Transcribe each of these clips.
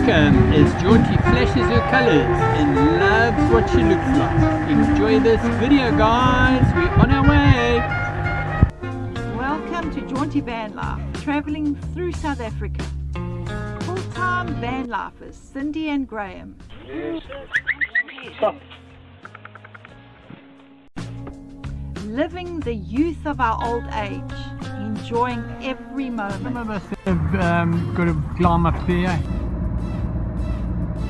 welcome as Jaunti flashes her colours and loves what she looks like. Enjoy this video, guys. We're on our way. Welcome to Jaunti Van Life, travelling through South Africa. Full-time van lifers, Cindy and Graham. Stop. Living the youth of our old age, enjoying every moment. Some of us have got to climb up there.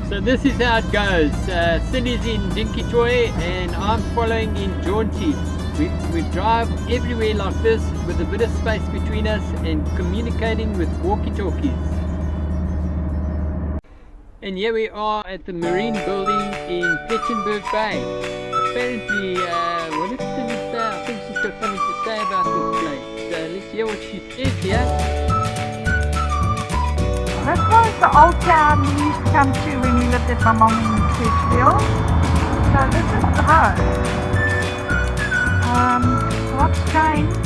So this is how it goes. Cindy's in Dinky Toy and I'm following in Jaunti. We drive everywhere like this with a bit of space between us and communicating with walkie-talkies. And here we are at the marine building in Plettenberg Bay. Apparently, what did Cindy say? I think she's got something to say about this place. So let's hear what she says here. This was the old town we used to come to when we lived at my mum in Sedgefield. So this is the home. What's changed?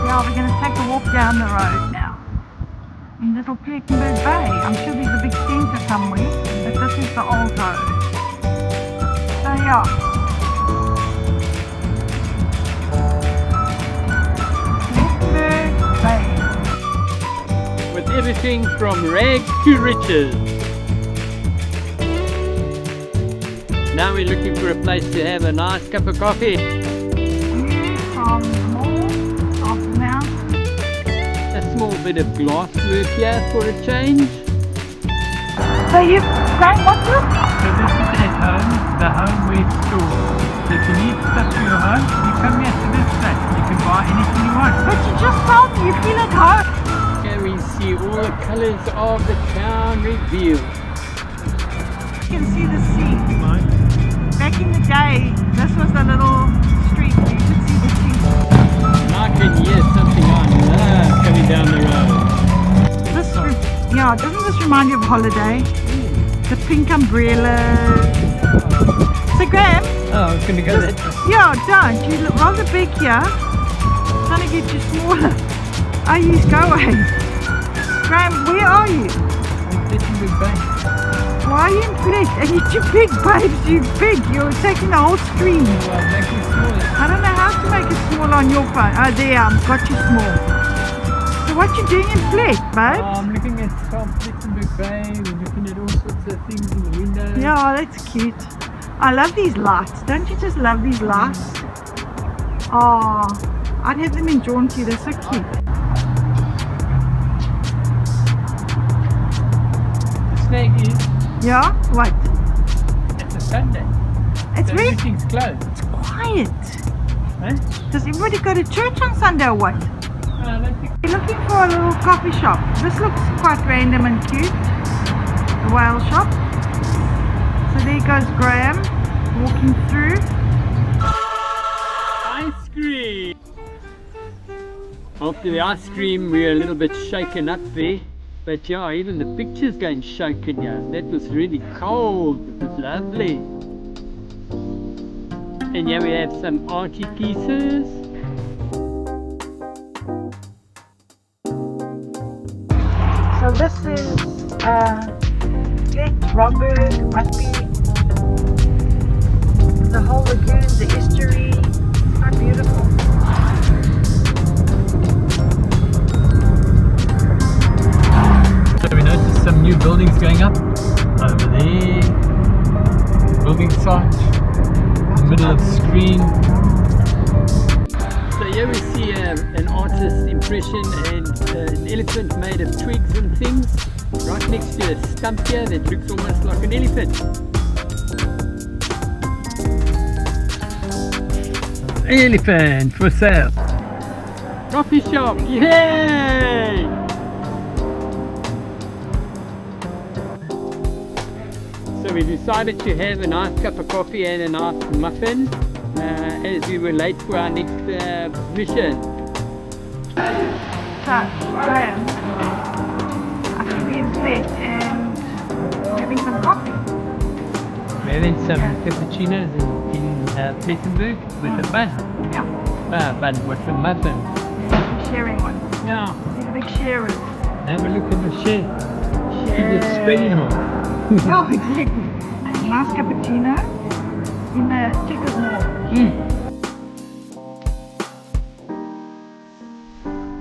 Yeah, we're going to take a walk down the road now. In little Plettenberg Bay. I'm sure there's a big centre somewhere, but this is the old road. So yeah. Plettenberg Bay. With everything from rags to riches. Now we're looking for a place to have a nice cup of coffee. From the mall of the mountain. A small bit of glass work here for a change. So you've done what's this? So this is at home, the homeware store. So if you need stuff for your home, you come here to this place. You can buy anything you want. But you just told me you feel at home. Here we see all the colours of the town revealed. You can see the sea. Back in the day, this was the little street where you could see the sea. And I can hear something coming down the road. Doesn't this remind you of holiday? The pink umbrellas. So Graham? Oh, I was going to go there. Yeah, don't. You look rather big here. Trying to get you smaller. Oh, you go away. Graham, where are you? In Plettenberg Bay. Why are you in Plett? And you're too big, babes. You're big. You're taking the whole screen. Well, I'm making smaller. I don't know how to make it small on your phone. Oh, there, I've got you small. So what you doing in Plett, babe? I'm looking at Plettenberg Bay. We're looking at all sorts of things in the window. Yeah, that's cute. I love these lights. Don't you just love these lights? Oh, I'd have them in Jaunti. They're so cute. The snake is... Yeah? What? It's a Sunday. It's so very... everything's closed. It's quiet. Huh? Does everybody go to church on Sunday or what? I don't think... We're looking for a little coffee shop. This looks quite random and cute. The whale shop. So there goes Graham walking through. Ice cream! After the ice cream we're a little bit shaken up there. But yeah, even the picture's going shaken here. That was really cold. It was lovely. And here we have some arty pieces. So this is Plett, Robert, must be the whole lagoon, the estuary. It's quite beautiful. So we noticed some new buildings going up over there. Building site, in the middle of the screen. So here we see an artist's impression and an elephant made of twigs and things right next to a stump here that looks almost like an elephant. Elephant for sale. Coffee shop, yay! So we decided to have a nice cup of coffee and a nice muffin as we were late for our next mission. So, Graham, I should be in Plett and having some coffee. We're having some cappuccinos in Plettenberg with a bun. Yeah. Bun with a muffin. Sharing one. Yeah. These are big sharers. Have a look at the share. just spinning on. Oh, exactly. A nice cappuccino in a checkers mall.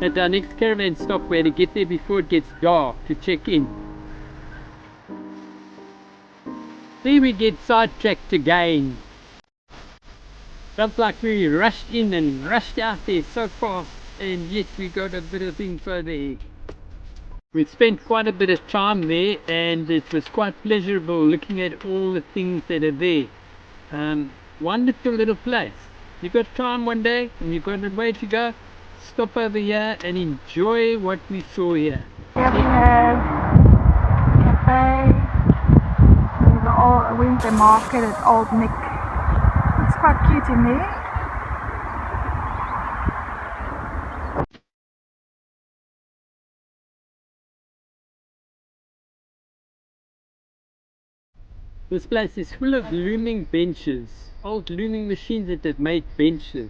At our next caravan stop, we had to get there before it gets dark to check in. There we get sidetracked again. Felt like we rushed in and rushed out there so fast, and yet we got a bit of info there. We spent quite a bit of time there, and it was quite pleasurable looking at all the things that are there. Wonderful little place. You've got time one day and you've got a way to go, stop over here and enjoy what we saw here. Here we have cafe, there's the old winter market at Old Nick. It's quite cute in there. This place is full of looming benches, old looming machines that have made benches.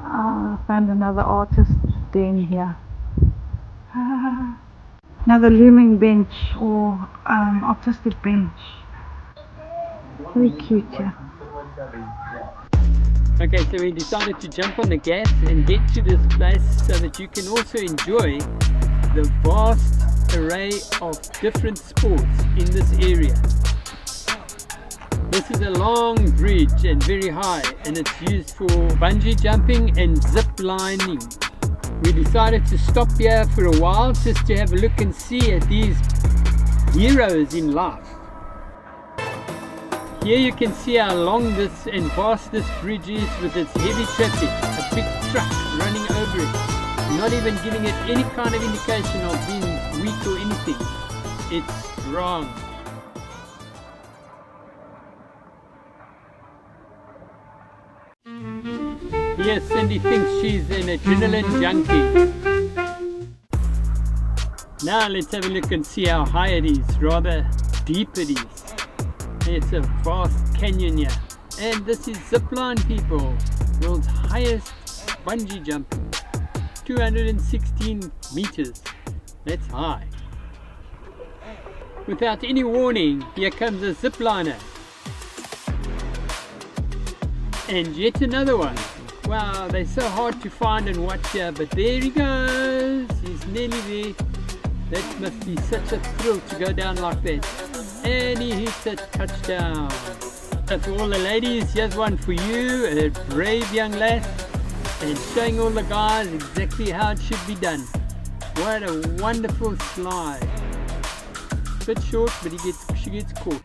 I found another artist den here. Another looming bench or artistic bench. Very cute here. Okay, so we decided to jump on the gas and get to this place so that you can also enjoy the vast array of different sports in this area. This is a long bridge and very high, and it's used for bungee jumping and zip lining. We decided to stop here for a while just to have a look and see at these heroes in life. Here you can see how long this and vast this bridge is with its heavy traffic, a big truck running over it, not even giving it any kind of indication of being weak or anything. It's strong. Yes, Cindy thinks she's an adrenaline junkie. Now let's have a look and see how high it is, rather deep it is. It's a vast canyon here. And this is zipline, people. World's highest bungee jumping. 216 meters. That's high. Without any warning, here comes a zipliner. And yet another one. Wow, they're so hard to find and watch here, but there he goes. He's nearly there. That must be such a thrill to go down like that. And he hits a touchdown. So for all the ladies, here's one for you, a brave young lass, and showing all the guys exactly how it should be done. What a wonderful slide. Bit short, but she gets caught.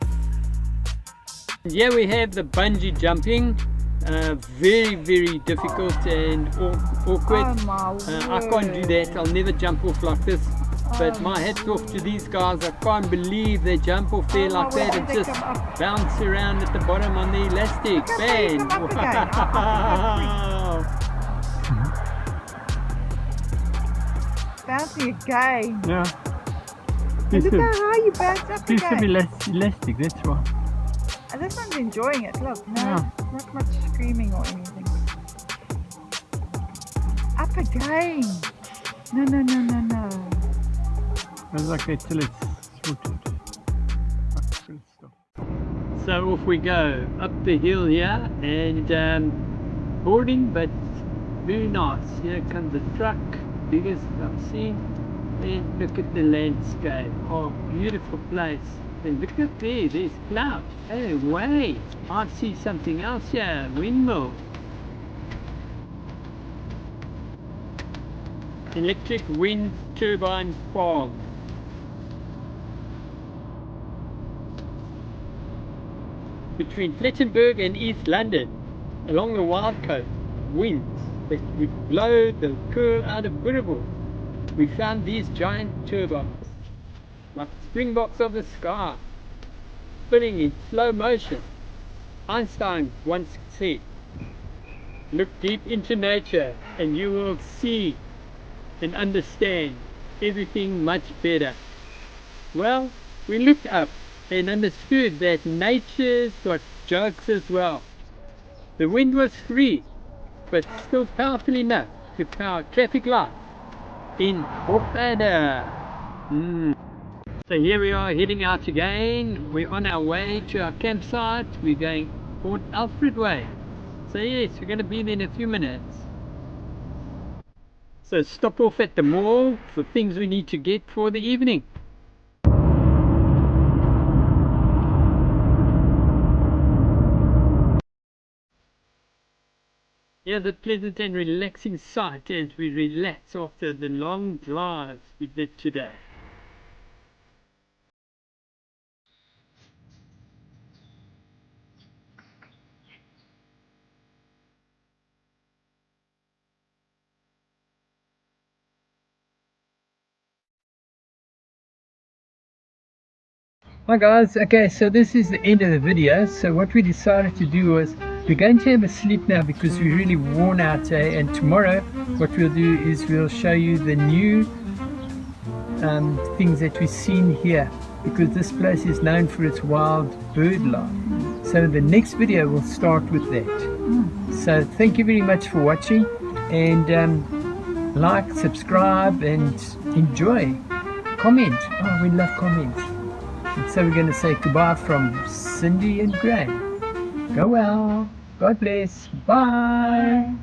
And here we have the bungee jumping. Very, very difficult and awkward. I can't do that. I'll never jump off like this. But my hat's off to these guys. I can't believe they jump off there like that and just bounce around at the bottom on the elastic. Bang! Wow! Bouncing again. Yeah. And look how high you bounce up Piece of again. elastic, that's right. And this one's enjoying it. Look, no, Yeah. not much screaming or anything. Up again. No, no, no, no, no. It's like that till it's sorted. So off we go up the hill here, and boarding, but very nice. Here comes a truck, biggest I've seen. And look at the landscape. Oh, beautiful place. And look up there, there's clouds. Hey, wait, I see something else here. Windmill. Electric wind turbine farm. Between Plettenberg and East London, along the wild coast, winds that would blow the pearl out of Burrable. We found these giant turbines, like springboks of the sky, spinning in slow motion. Einstein once said, "Look deep into nature and you will see and understand everything much better." Well, we looked up and understood that nature's got jokes as well. The wind was free, but still powerful enough to power traffic lights in Port Alfred. So here we are heading out again. We're on our way to our campsite. We're going Port Alfred way. So yes, we're going to be there in a few minutes. So stop off at the mall for things we need to get for the evening. Here's a pleasant and relaxing sight as we relax after the long drive we did today. Hi guys, okay, so this is the end of the video. So what we decided to do was we're going to have a sleep now because we're really worn out today, and tomorrow what we'll do is we'll show you the new things that we've seen here, because this place is known for its wild bird life. So the next video will start with that. So thank you very much for watching, and like, subscribe and enjoy. Comment. Oh, we love comments. And so we're going to say goodbye from Cindy and Graham. Go well. God bless. Bye.